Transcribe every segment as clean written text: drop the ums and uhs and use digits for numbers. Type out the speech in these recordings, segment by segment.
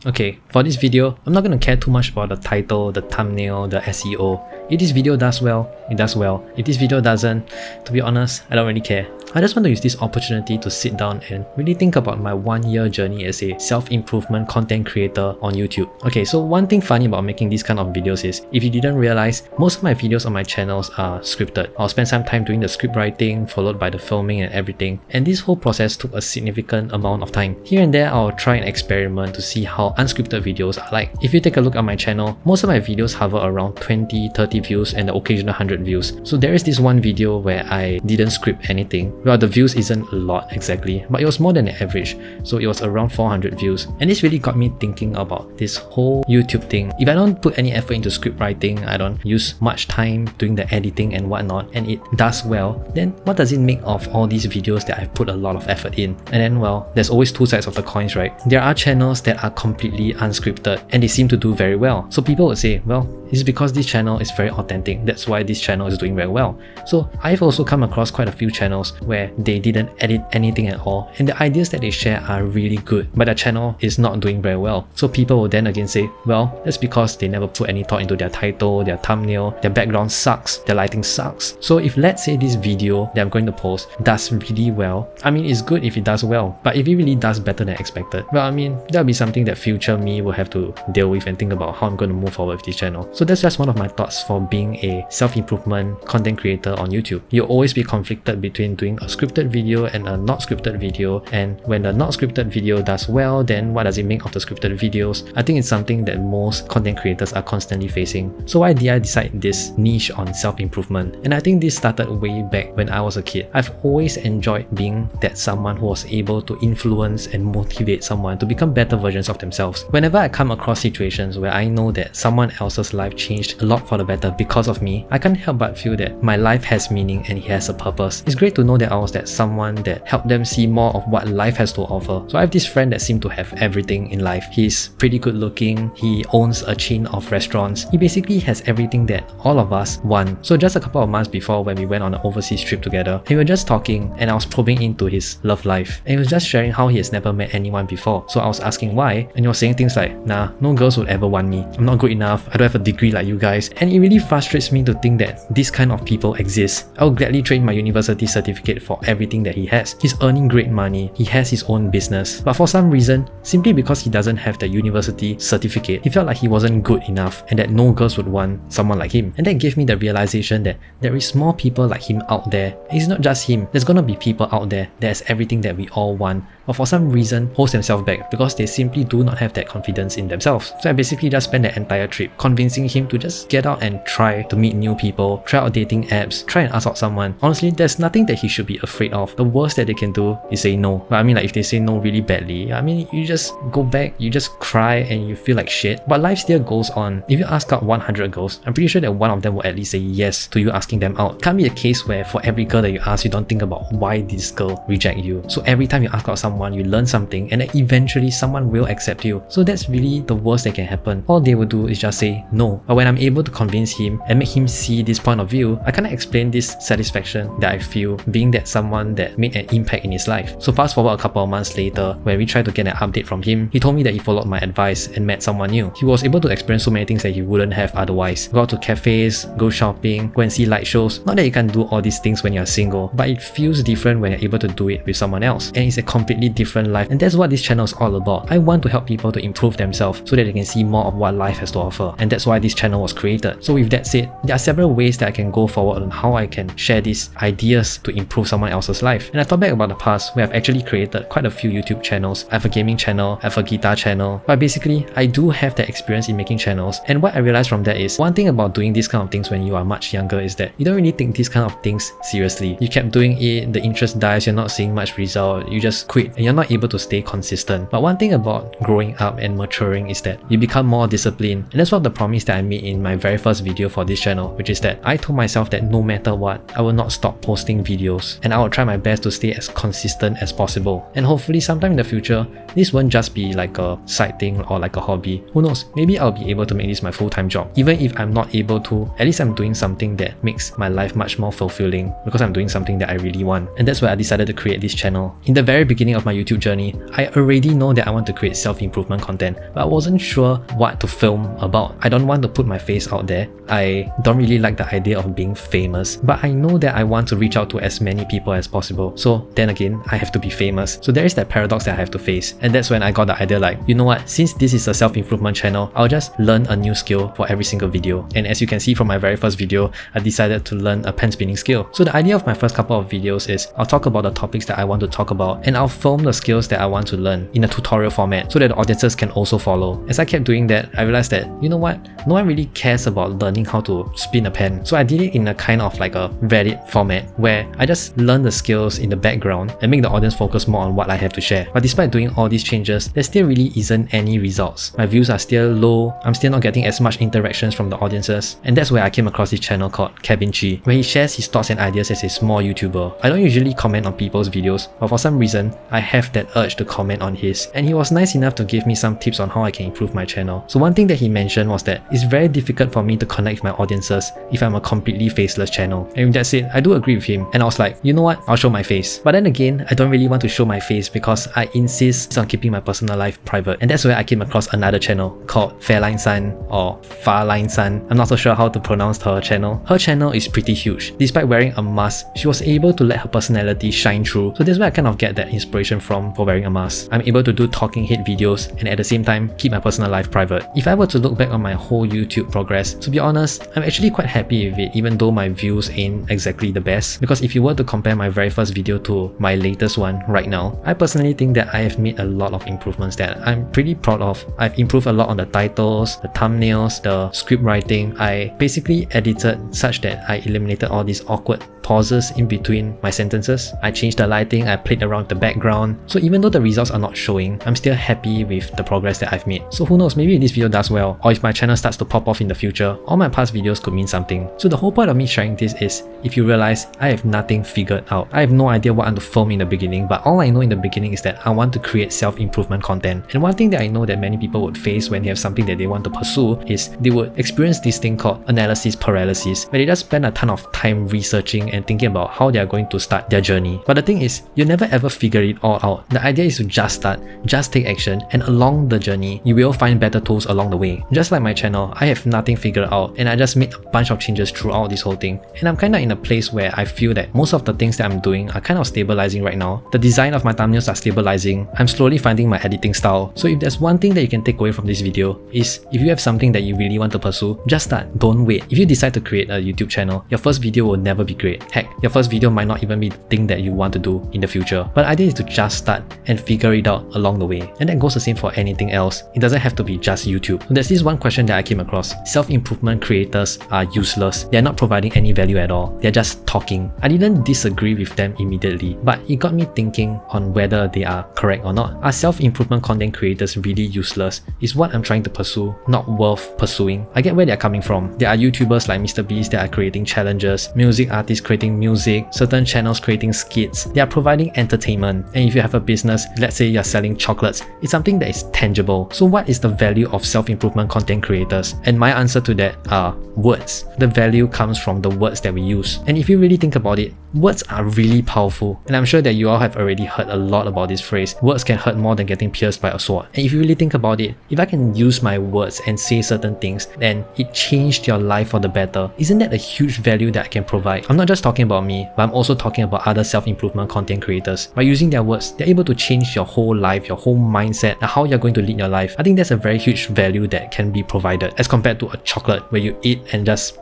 Okay, for this video, I'm not going to care too much about the title, the thumbnail, the SEO. If this video does well, it does well. If this video doesn't, to be honest, I don't really care. I just want to use this opportunity to sit down and really think about my 1-year journey as a self-improvement content creator on YouTube. Okay, so one thing funny about making these kind of videos is, if you didn't realize, most of my videos on my channels are scripted. I'll spend some time doing the script writing, followed by the filming and everything. And this whole process took a significant amount of time. Here and there, I'll try and experiment to see how unscripted videos are like. If you take a look at my channel, most of my videos hover around 20-30 views and the occasional 100 views. So there is this one video where I didn't script anything. Well, the views isn't a lot exactly, but it was more than the average, so it was around 400 views. And this really got me thinking about this whole YouTube thing. If I don't put any effort into script writing, I don't use much time doing the editing and whatnot, and it does well, then what does it make of all these videos that I've put a lot of effort in? And then, well, there's always two sides of the coins, right? There are channels that are completely unscripted and they seem to do very well. So people would say, well, it's because this channel is very authentic, that's why this channel is doing very well. So I've also come across quite a few channels where they didn't edit anything at all, and the ideas that they share are really good, but the channel is not doing very well. So people will then again say, well, that's because they never put any thought into their title, their thumbnail, their background sucks, their lighting sucks. So if, let's say, this video that I'm going to post does really well, I mean, it's good if it does well, but if it really does better than expected, well, I mean, that'll be something that future me will have to deal with and think about how I'm going to move forward with this channel. So that's just one of my thoughts for being a self-improvement content creator on YouTube. You'll always be conflicted between doing a scripted video and a not scripted video, and when the not scripted video does well, then what does it make of the scripted videos? I think it's something that most content creators are constantly facing. So why did I decide this niche on self-improvement? And I think this started way back when I was a kid. I've always enjoyed being that someone who was able to influence and motivate someone to become better versions of themselves. Whenever I come across situations where I know that someone else's life changed a lot for the better because of me, I can't help but feel that my life has meaning and it has a purpose. It's great to know that I was that someone that helped them see more of what life has to offer. So I have this friend that seemed to have everything in life. He's pretty good looking, he owns a chain of restaurants, he basically has everything that all of us want. So just a couple of months before, when we went on an overseas trip together, we were just talking and I was probing into his love life, and he was just sharing how he has never met anyone before. So I was asking why, and he was saying things like, nah, no girls would ever want me, I'm not good enough, I don't have a degree like you guys. And it really frustrates me to think that this kind of people exist. I would gladly trade my university certificate for everything that he has. He's earning great money, he has his own business, but for some reason, simply because he doesn't have the university certificate, he felt like he wasn't good enough and that no girls would want someone like him. And that gave me the realization that there is more people like him out there. It's not just him, there's gonna be people out there that has everything that we all want, but for some reason holds themselves back because they simply do not have that confidence in themselves. So I basically just spent the entire trip convincing him to just get out and try to meet new people, try out dating apps, try and ask out someone. Honestly, there's nothing that he should be afraid of. The worst that they can do is say no. But I mean, like, if they say no really badly, I mean, you just go back, you just cry and you feel like shit. But life still goes on. If you ask out 100 girls, I'm pretty sure that one of them will at least say yes to you asking them out. It can't be a case where for every girl that you ask, you don't think about why this girl reject you. So every time you ask out someone, you learn something and then eventually someone will accept you. So that's really the worst that can happen. All they will do is just say no. But when I'm able to convince him and make him see this point of view, I cannot explain this satisfaction that I feel being that someone that made an impact in his life. So fast forward a couple of months later, when we tried to get an update from him, he told me that he followed my advice and met someone new. He was able to experience so many things that he wouldn't have otherwise. Go out to cafes, go shopping, go and see light shows. Not that you can do all these things when you're single, but it feels different when you're able to do it with someone else. And it's a completely different life. And that's what this channel is all about. I want to help people to improve themselves so that they can see more of what life has to offer. And that's why this channel was created. So with that said, there are several ways that I can go forward on how I can share these ideas to improve someone else's life. And I thought back about the past where I've actually created quite a few YouTube channels. I have a gaming channel, I have a guitar channel, but basically I do have that experience in making channels. And what I realized from that is, one thing about doing these kind of things when you are much younger is that you don't really take these kind of things seriously. You kept doing it, the interest dies, you're not seeing much result, you just quit and you're not able to stay consistent. But one thing about growing up and maturing is that you become more disciplined. And that's one of the promise that I made in my very first video for this channel, which is that I told myself that no matter what, I will not stop posting videos and I will try my best to stay as consistent as possible. And hopefully sometime in the future, this won't just be like a side thing or like a hobby. Who knows, maybe I'll be able to make this my full-time job. Even if I'm not able to, at least I'm doing something that makes my life much more fulfilling because I'm doing something that I really want. And that's why I decided to create this channel. In the very beginning of my YouTube journey, I already know that I want to create self-improvement content, but I wasn't sure what to film about. I don't want to put my face out there. I don't really like the idea of being famous, but I know that I want to reach out to as many people as possible. So then again, I have to be famous. So there is that paradox that I have to face. And that's when I got the idea like, you know what, since this is a self-improvement channel, I'll just learn a new skill for every single video. And as you can see from my very first video, I decided to learn a pen spinning skill. So the idea of my first couple of videos is I'll talk about the topics that I want to talk about, and I'll film the skills that I want to learn in a tutorial format so that the audiences can also follow. As I kept doing that, I realized that, you know what, no one really cares about learning how to spin a pen. So I did it in a kind of like a Reddit format where I just learn the skills in the background and make the audience focus more on what I have to share. But despite doing all these changes, there still really isn't any results. My views are still low, I'm still not getting as much interactions from the audiences, and that's where I came across this channel called Kevin Chi, where he shares his thoughts and ideas as a small YouTuber. I don't usually comment on people's videos, but for some reason, I have that urge to comment on his, and he was nice enough to give me some tips on how I can improve my channel. So one thing that he mentioned was that it's very difficult for me to connect with my audiences if I'm a completely faceless channel. And with that said, I do agree with him, and I was like, you know what, I'll show my face. But then again, I don't really want to show my face because I insist on keeping my personal life private, and that's where I came across another channel called Fairline Sun or Farline Sun. I'm not so sure how to pronounce her channel. Her channel is pretty huge. Despite wearing a mask, she was able to let her personality shine through. So that's where I kind of get that inspiration from for wearing a mask. I'm able to do talking head videos and at the same time keep my personal life private. If I were to look back on my whole YouTube progress, to be honest, I'm actually quite happy with it, even though my views ain't exactly the best. Because if you were to compare my very first video to my latest one right now, I personally think that I have made a lot of improvements that I'm pretty proud of. I've improved a lot on the titles, the thumbnails, the script writing. I basically edited such that I eliminated all these awkward pauses in between my sentences. I changed the lighting, I played around with the background. So even though the results are not showing, I'm still happy with the progress that I've made. So who knows, maybe this video does well, or if my channel starts to pop off in the future, all my past videos could mean something. So the whole point of me sharing this is, if you realize I have nothing figured out. I have no idea what I want to film in the beginning, but all I know in the beginning is that I want to create self-improvement content. And one thing that I know that many people would face when they have something that they want to pursue is they would experience this thing called analysis paralysis, where they just spend a ton of time researching and thinking about how they are going to start their journey. But the thing is, you never ever figure it all out. The idea is to just start, just take action, and along the journey, you will find better tools along the way. Just like my channel, I have nothing figured out and I just made a bunch of changes throughout this whole thing. And I'm kinda in a place where I feel that most of the things that I'm doing are kind of stabilizing right now. The design of my thumbnails are stabilizing. I'm slowly finding my editing style. So if there's one thing that you can take away from this video is, if you have something that you really want to pursue, just start, don't wait. If you decide to create a YouTube channel, your first video will never be great. Heck, your first video might not even be the thing that you want to do in the future. But the idea is to just start and figure it out along the way. And that goes the same for anything else. It doesn't have to be just YouTube. So there's this one question that I came across. Self-improvement creators are useless. They're not providing any value at all. They're just talking. I didn't disagree with them immediately, but it got me thinking on whether they are correct or not. Are self-improvement content creators really useless? Is what I'm trying to pursue not worth pursuing? I get where they're coming from. There are YouTubers like Mr. Beast that are creating challenges, music artists creating music, certain channels creating skits. They are providing entertainment. And if you have a business, let's say you're selling chocolates, it's something that is tangible. So what is the value of self-improvement content creators? And my answer to that are words. The value comes from the words that we use. And if you really think about it, words are really powerful. And I'm sure that you all have already heard a lot about this phrase. Words can hurt more than getting pierced by a sword. And if you really think about it, if I can use my words and say certain things and it changed your life for the better, isn't that a huge value that I can provide? I'm not just talking about me, but I'm also talking about other self-improvement content creators. By using their words, they're able to change your whole life, your whole mindset, and how you're going to lead your life. I think that's a very huge value that can be provided as compared to a chocolate where you eat and just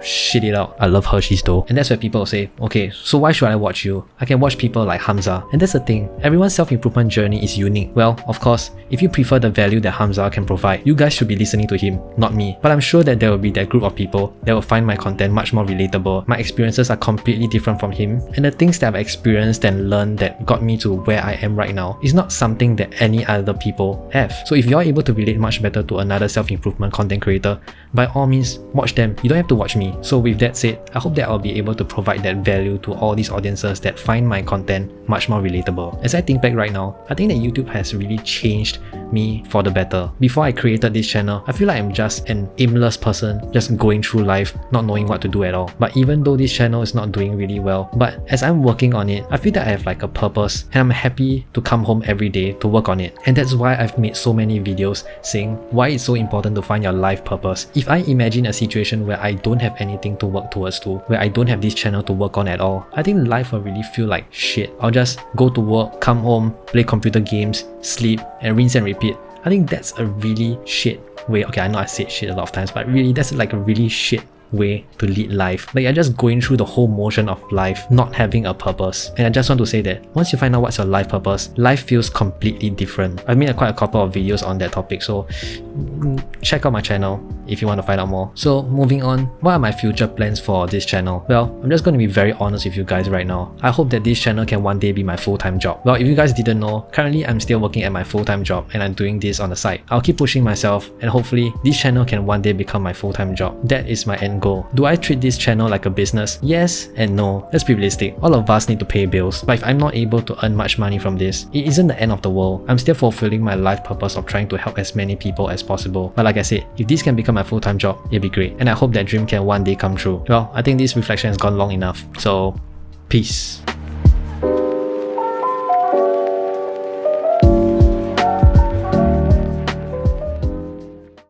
shit it out. I love Hershey's though. And that's where people say, okay, so why should I watch you? I can watch people like Hamza. And that's the thing, everyone's self-improvement journey is unique. Well, of course, if you prefer the value that Hamza can provide, you guys should be listening to him, not me. But I'm sure that there will be that group of people that will find my content much more relatable. My experiences are completely different from him, and the things that I've experienced and learned that got me to where I am right now is not something that any other people have. So if you're able to relate much better to another self-improvement content creator, by all means, watch them. You don't have to watch me. me. So with that said, I hope that I'll be able to provide that value to all these audiences that find my content much more relatable. As I think back right now, I think that YouTube has really changed me for the better. Before I created this channel, I feel like I'm just an aimless person, just going through life, not knowing what to do at all. But even though this channel is not doing really well, but as I'm working on it, I feel that I have like a purpose and I'm happy to come home every day to work on it. And that's why I've made so many videos saying why it's so important to find your life purpose. If I imagine a situation where I don't have anything to work towards to, where I don't have this channel to work on at all, I think life will really feel like shit. I'll just go to work, come home, play computer games, sleep, and rinse and repeat. I think that's a really shit way. Okay, I know I said shit a lot of times, but really that's like a really shit way to lead life. Like you're just going through the whole motion of life, not having a purpose. And I just want to say that once you find out what's your life purpose, life feels completely different. I've made quite a couple of videos on that topic, so check out my channel if you want to find out more. So moving on, what are my future plans for this channel? Well, I'm just going to be very honest with you guys right now. I hope that this channel can one day be my full-time job. Well, if you guys didn't know, currently I'm still working at my full-time job and I'm doing this on the side. I'll keep pushing myself and hopefully this channel can one day become my full-time job. That is my end goal. Do I treat this channel like a business? Yes and no. Let's be realistic. All of us need to pay bills. But if I'm not able to earn much money from this, it isn't the end of the world. I'm still fulfilling my life purpose of trying to help as many people as possible. But like I said, if this can become my full-time job, it'd be great. And I hope that dream can one day come true. Well, I think this reflection has gone long enough. So, peace.